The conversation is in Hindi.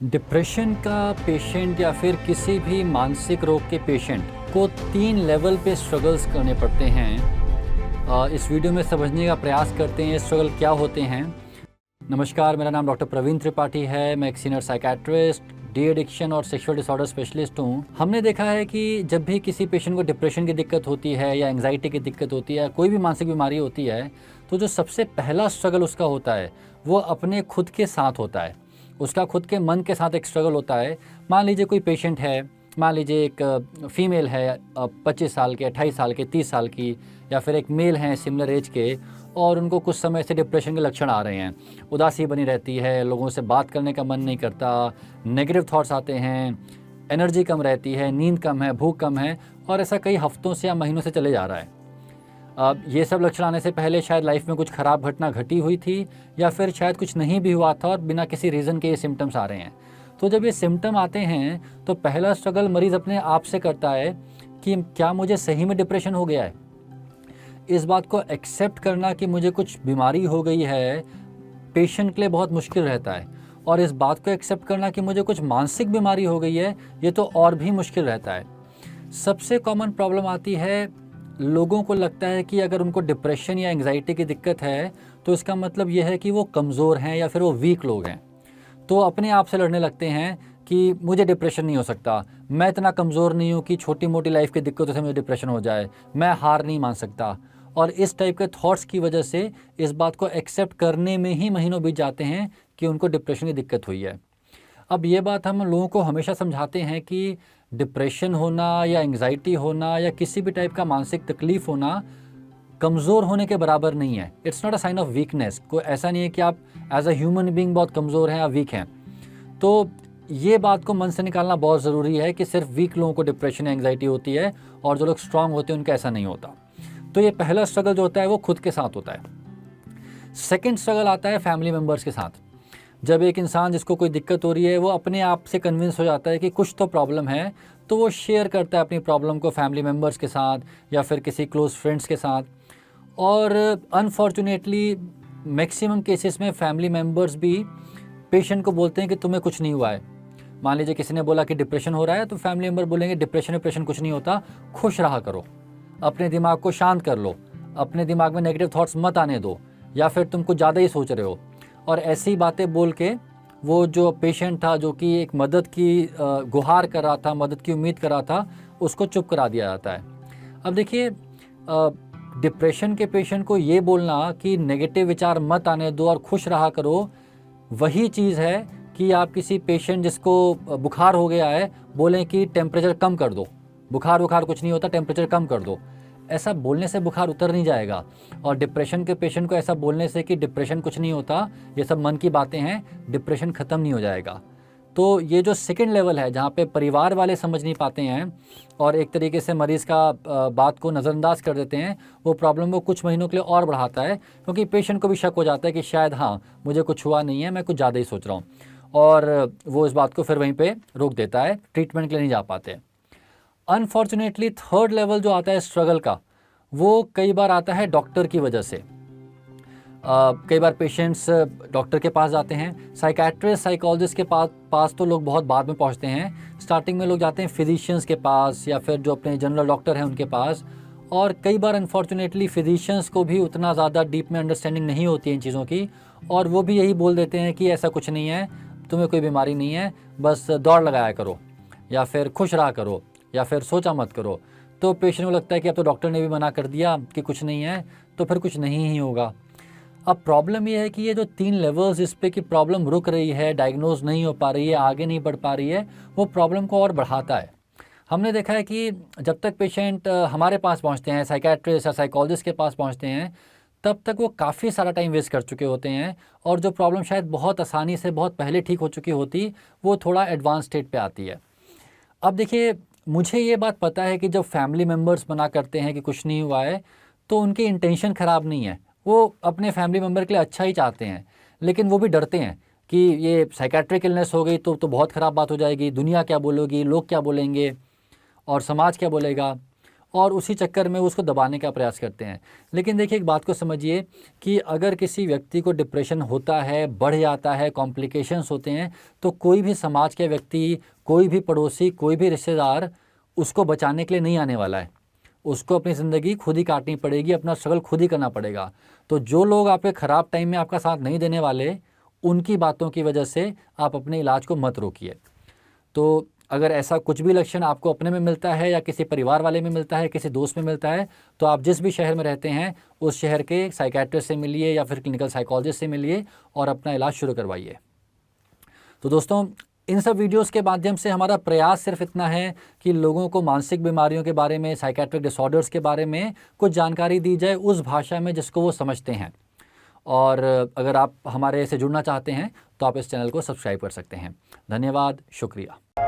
डिप्रेशन का पेशेंट या फिर किसी भी मानसिक रोग के पेशेंट को 3 लेवल पे स्ट्रगल्स करने पड़ते हैं। इस वीडियो में समझने का प्रयास करते हैं ये स्ट्रगल क्या होते हैं। नमस्कार, मेरा नाम डॉक्टर प्रवीण त्रिपाठी है। मैं एक सीनियर साइकेट्रिस्ट, डी एडिक्शन और सेक्सुअल डिसऑर्डर स्पेशलिस्ट हूँ। हमने देखा है कि जब भी किसी पेशेंट को डिप्रेशन की दिक्कत होती है या एंग्जाइटी की दिक्कत होती है, कोई भी मानसिक बीमारी होती है, तो जो सबसे पहला स्ट्रगल उसका होता है वो अपने खुद के साथ होता है। उसका खुद के मन के साथ एक स्ट्रगल होता है। मान लीजिए कोई पेशेंट है, मान लीजिए एक फ़ीमेल है 25 साल के, 28 साल के, 30 साल की, या फिर एक मेल हैं सिमिलर एज के, और उनको कुछ समय से डिप्रेशन के लक्षण आ रहे हैं। उदासी बनी रहती है, लोगों से बात करने का मन नहीं करता, नेगेटिव थॉट्स आते हैं, एनर्जी कम रहती है, नींद कम है, भूख कम है, और ऐसा कई हफ्तों से या महीनों से चले जा रहा है। अब ये सब लक्षण आने से पहले शायद लाइफ में कुछ ख़राब घटना घटी हुई थी, या फिर शायद कुछ नहीं भी हुआ था और बिना किसी रीज़न के ये सिम्टम्स आ रहे हैं। तो जब ये सिम्टम आते हैं तो पहला स्ट्रगल मरीज़ अपने आप से करता है कि क्या मुझे सही में डिप्रेशन हो गया है। इस बात को एक्सेप्ट करना कि मुझे कुछ बीमारी हो गई है पेशेंट के लिए बहुत मुश्किल रहता है, और इस बात को एक्सेप्ट करना कि मुझे कुछ मानसिक बीमारी हो गई है, ये तो और भी मुश्किल रहता है। सबसे कॉमन प्रॉब्लम आती है, लोगों को लगता है कि अगर उनको डिप्रेशन या एंग्जाइटी की दिक्कत है तो इसका मतलब यह है कि वो कमज़ोर हैं या फिर वो वीक लोग हैं। तो अपने आप से लड़ने लगते हैं कि मुझे डिप्रेशन नहीं हो सकता, मैं इतना कमज़ोर नहीं हूँ कि छोटी मोटी लाइफ की दिक्कतों से मुझे डिप्रेशन हो जाए, मैं हार नहीं मान सकता। और इस टाइप के थॉट्स की वजह से इस बात को एक्सेप्ट करने में ही महीनों बीत जाते हैं कि उनको डिप्रेशन की दिक्कत हुई है। अब ये बात हम लोगों को हमेशा समझाते हैं कि डिप्रेशन होना या एंग्जाइटी होना या किसी भी टाइप का मानसिक तकलीफ़ होना कमज़ोर होने के बराबर नहीं है। It's not a sign of weakness. कोई ऐसा नहीं है कि आप एज अ ह्यूमन बीइंग बहुत कमज़ोर हैं या वीक हैं। तो ये बात को मन से निकालना बहुत ज़रूरी है कि सिर्फ वीक लोगों को डिप्रेशन या एंग्जाइटी होती है और जो लोग स्ट्रांग होते हैं उनका ऐसा नहीं होता। तो ये पहला स्ट्रगल जो होता है वो खुद के साथ होता है। सेकेंड स्ट्रगल आता है फैमिली मेम्बर्स के साथ। जब एक इंसान जिसको कोई दिक्कत हो रही है वो अपने आप से कन्विंस हो जाता है कि कुछ तो प्रॉब्लम है, तो वो शेयर करता है अपनी प्रॉब्लम को फैमिली मेम्बर्स के साथ या फिर किसी क्लोज फ्रेंड्स के साथ। और अनफॉर्चुनेटली मैक्सिमम केसेस में फैमिली मेम्बर्स भी पेशेंट को बोलते हैं कि तुम्हें कुछ नहीं हुआ है। मान लीजिए किसी ने बोला कि डिप्रेशन हो रहा है, तो फैमिली मेम्बर बोलेंगे डिप्रेशन कुछ नहीं होता, खुश रहा करो, अपने दिमाग को शांत कर लो, अपने दिमाग में नेगेटिव थॉट्स मत आने दो, या फिर तुम कुछ ज़्यादा ही सोच रहे हो। और ऐसी बातें बोल के वो जो पेशेंट था, जो कि एक मदद की गुहार कर रहा था, मदद की उम्मीद कर रहा था, उसको चुप करा दिया जाता है। अब देखिए, डिप्रेशन के पेशेंट को ये बोलना कि नेगेटिव विचार मत आने दो और खुश रहा करो, वही चीज़ है कि आप किसी पेशेंट जिसको बुखार हो गया है बोलें कि टेम्परेचर कम कर दो, बुखार कुछ नहीं होता, टेम्परेचर कम कर दो। ऐसा बोलने से बुखार उतर नहीं जाएगा। और डिप्रेशन के पेशेंट को ऐसा बोलने से कि डिप्रेशन कुछ नहीं होता, ये सब मन की बातें हैं, डिप्रेशन ख़त्म नहीं हो जाएगा। तो ये जो सेकंड लेवल है जहाँ पे परिवार वाले समझ नहीं पाते हैं और एक तरीके से मरीज़ का बात को नज़रअंदाज कर देते हैं, वो प्रॉब्लम को कुछ महीनों के लिए और बढ़ाता है, क्योंकि पेशेंट को भी शक हो जाता है कि शायद हाँ मुझे कुछ हुआ नहीं है, मैं कुछ ज़्यादा ही सोच रहा हूँ, और वो इस बात को फिर वहीं पर रोक देता है, ट्रीटमेंट के लिए नहीं जा पाते। अनफॉर्चुनेटली थर्ड लेवल जो आता है स्ट्रगल का, वो कई बार आता है डॉक्टर की वजह से। कई बार पेशेंट्स डॉक्टर के पास जाते हैं, साइकेट्रिस्ट साइकोलॉजिस्ट के पास तो लोग बहुत बाद में पहुंचते हैं। स्टार्टिंग में लोग जाते हैं फिजिशियंस के पास या फिर जो अपने जनरल डॉक्टर हैं उनके पास, और कई बार अनफॉर्चुनेटली फिजिशियंस को भी उतना ज़्यादा डीप में अंडरस्टैंडिंग नहीं होती है इन चीज़ों की, और वो भी यही बोल देते हैं कि ऐसा कुछ नहीं है, तुम्हें कोई बीमारी नहीं है, बस दौड़ लगाया करो, या फिर खुश रहा करो, या फिर सोचा मत करो। तो पेशेंट को लगता है कि अब तो डॉक्टर ने भी मना कर दिया कि कुछ नहीं है, तो फिर कुछ नहीं ही होगा। अब प्रॉब्लम ये है कि ये जो 3 लेवल्स इस पे कि प्रॉब्लम रुक रही है, डायग्नोज नहीं हो पा रही है, आगे नहीं बढ़ पा रही है, वो प्रॉब्लम को और बढ़ाता है। हमने देखा है कि जब तक पेशेंट हमारे पास पहुंचते हैं, साइकेट्रिस्ट या साइकोलॉजिस्ट के पास पहुंचते हैं, तब तक वो काफ़ी सारा टाइम वेस्ट कर चुके होते हैं, और जो प्रॉब्लम शायद बहुत आसानी से बहुत पहले ठीक हो चुकी होती, वो थोड़ा एडवांस स्टेट पे आती है। अब देखिए, मुझे ये बात पता है कि जब फैमिली मेम्बर्स मना करते हैं कि कुछ नहीं हुआ है, तो उनकी इंटेंशन ख़राब नहीं है, वो अपने फैमिली मेम्बर के लिए अच्छा ही चाहते हैं, लेकिन वो भी डरते हैं कि ये साइकेट्रिक इलनेस हो गई तो बहुत ख़राब बात हो जाएगी, दुनिया क्या बोलेगी, लोग क्या बोलेंगे और समाज क्या बोलेगा। और उसी चक्कर में उसको दबाने का प्रयास करते हैं। लेकिन देखिए, एक बात को समझिए कि अगर किसी व्यक्ति को डिप्रेशन होता है, बढ़ जाता है, कॉम्प्लिकेशंस होते हैं, तो कोई भी समाज के व्यक्ति, कोई भी पड़ोसी, कोई भी रिश्तेदार उसको बचाने के लिए नहीं आने वाला है। उसको अपनी ज़िंदगी खुद ही काटनी पड़ेगी, अपना स्ट्रगल खुद ही करना पड़ेगा। तो जो लोग आपके ख़राब टाइम में आपका साथ नहीं देने वाले, उनकी बातों की वजह से आप अपने इलाज को मत रोकिए। तो अगर ऐसा कुछ भी लक्षण आपको अपने में मिलता है या किसी परिवार वाले में मिलता है, किसी दोस्त में मिलता है, तो आप जिस भी शहर में रहते हैं उस शहर के साइकियाट्रिस्ट से मिलिए या फिर क्लिनिकल साइकोलॉजिस्ट से मिलिए और अपना इलाज शुरू करवाइए। तो दोस्तों, इन सब वीडियोस के माध्यम से हमारा प्रयास सिर्फ इतना है कि लोगों को मानसिक बीमारियों के बारे में, साइकियाट्रिक डिसऑर्डर्स के बारे में कुछ जानकारी दी जाए उस भाषा में जिसको वो समझते हैं। और अगर आप हमारे से जुड़ना चाहते हैं तो आप इस चैनल को सब्सक्राइब कर सकते हैं। धन्यवाद, शुक्रिया।